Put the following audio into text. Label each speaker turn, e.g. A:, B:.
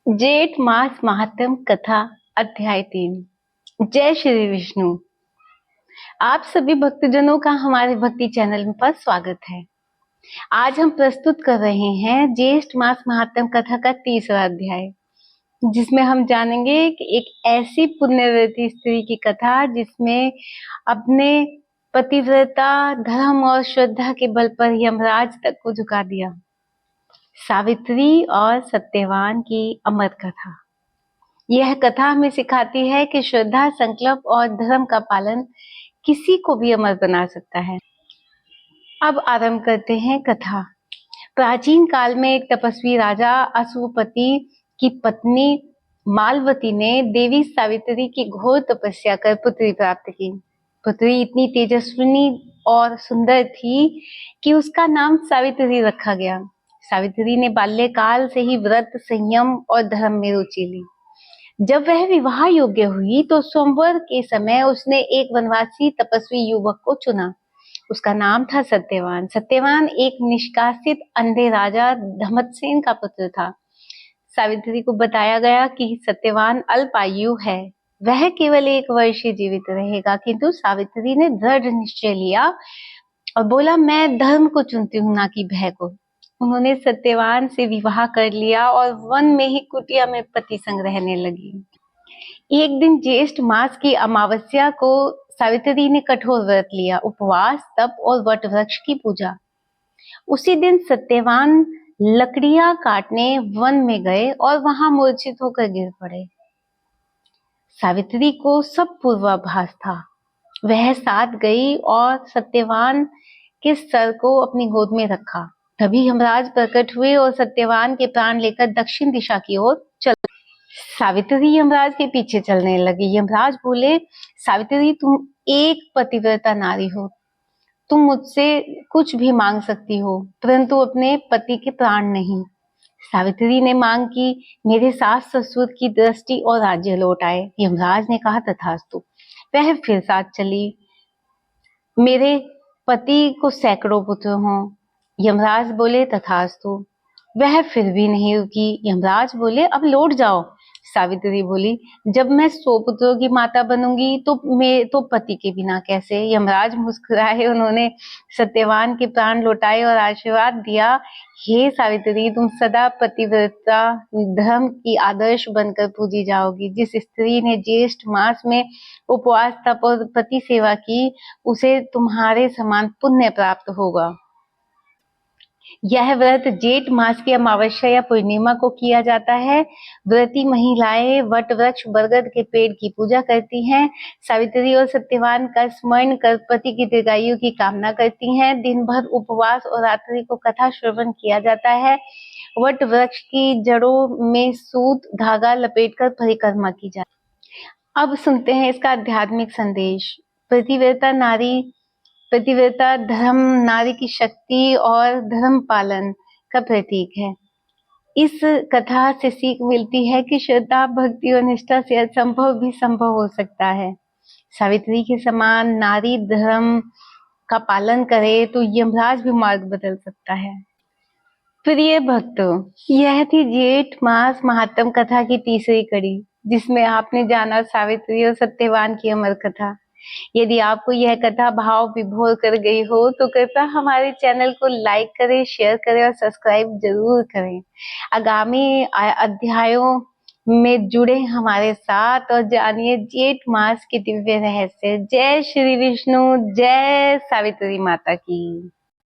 A: जेठ मास महात्म कथा अध्याय 3। जय श्री विष्णु। आप सभी भक्तजनों का हमारे भक्ति चैनल पर स्वागत है। आज हम प्रस्तुत कर रहे हैं जेठ मास महात्म कथा का तीसरा अध्याय, जिसमें हम जानेंगे कि एक ऐसी पुण्यवती स्त्री की कथा जिसमें अपने पतिव्रता धर्म और श्रद्धा के बल पर यमराज तक को झुका दिया। सावित्री और सत्यवान की अमर कथा। यह कथा हमें सिखाती है कि श्रद्धा, संकल्प और धर्म का पालन किसी को भी अमर बना सकता है। अब आरंभ करते हैं कथा। प्राचीन काल में एक तपस्वी राजा अश्वपति की पत्नी मालवती ने देवी सावित्री की घोर तपस्या कर पुत्री प्राप्त की। पुत्री इतनी तेजस्विनी और सुंदर थी कि उसका नाम सावित्री रखा गया। सावित्री ने बाल्यकाल से ही व्रत, संयम और धर्म में रुचि ली। जब वह विवाह योग्य हुई तो स्वयंवर के समय उसने एक वनवासी तपस्वी युवक को चुना। उसका नाम था सत्यवान। सत्यवान एक निष्कासित अंधे राजा धमतसेन का पुत्र था। सावित्री को बताया गया कि सत्यवान अल्पायु है, वह केवल 1 वर्ष ही जीवित रहेगा, किंतु सावित्री ने दृढ़ निश्चय लिया और बोला, मैं धर्म को चुनती हूँ, ना कि भय को। उन्होंने सत्यवान से विवाह कर लिया और वन में ही कुटिया में पति संग रहने लगी। एक दिन ज्येष्ठ मास की अमावस्या को सावित्री ने कठोर व्रत लिया, उपवास, तप और वट वृक्ष की पूजा। उसी दिन सत्यवान लकड़ियां काटने वन में गए और वहां मूर्छित होकर गिर पड़े। सावित्री को सब पूर्वाभास था। वह साथ गई और सत्यवान के सर को अपनी गोद में रखा। तभी यमराज प्रकट हुए और सत्यवान के प्राण लेकर दक्षिण दिशा की ओर चल। सावित्री यमराज के पीछे चलने लगी। यमराज बोले, सावित्री, तुम एक पतिव्रता नारी हो, तुम मुझसे कुछ भी मांग सकती हो, परंतु अपने पति के प्राण नहीं। सावित्री ने मांग की, मेरे सास ससुर की दृष्टि और राज्य लौट आए। यमराज ने कहा, तथास्तु। वह फिर साथ चली। मेरे पति को सैकड़ों पुत्र हों। यमराज बोले, तथास्तु। वह फिर भी नहीं रुकी। यमराज बोले, अब लौट जाओ। सावित्री बोली, जब मैं 100 पुत्रों की माता बनूंगी तो पति के बिना कैसे। यमराज मुस्कुराए। उन्होंने सत्यवान के प्राण लौटाए और आशीर्वाद दिया, हे सावित्री, तुम सदा पतिव्रता धर्म की आदर्श बनकर पूजी जाओगी। जिस स्त्री ने ज्येष्ठ मास में उपवास, तप और पति सेवा की, उसे तुम्हारे समान पुण्य प्राप्त होगा। यह व्रत जेठ मास की अमावस्या या पूर्णिमा को किया जाता है। व्रती महिलाएं वट वृक्ष, बरगद के पेड़ की पूजा करती हैं। सावित्री और सत्यवान का स्मरण कर पति की दीर्घायु की कामना करती हैं। दिन भर उपवास और रात्रि को कथा श्रवण किया जाता है। वट वृक्ष की जड़ों में सूत धागा लपेटकर परिक्रमा की जाती है। अब सुनते हैं इसका आध्यात्मिक संदेश। पतिव्रता धर्म नारी की शक्ति और धर्म पालन का प्रतीक है। इस कथा से सीख मिलती है कि श्रद्धा, भक्ति और निष्ठा से असंभव भी संभव हो सकता है। सावित्री के समान नारी धर्म का पालन करे तो यमराज भी मार्ग बदल सकता है। प्रिय भक्तों, यह थी जेठ मास महात्म कथा की तीसरी कड़ी, जिसमें आपने जाना सावित्री और सत्यवान की अमर कथा। यदि आपको यह कथा भाव विभोर कर गई हो तो कृपया हमारे चैनल को लाइक करें, शेयर करें और सब्सक्राइब जरूर करें। आगामी अध्यायों में जुड़े हमारे साथ और जानिए जेठ मास के दिव्य रहस्य। जय श्री विष्णु। जय सावित्री माता की।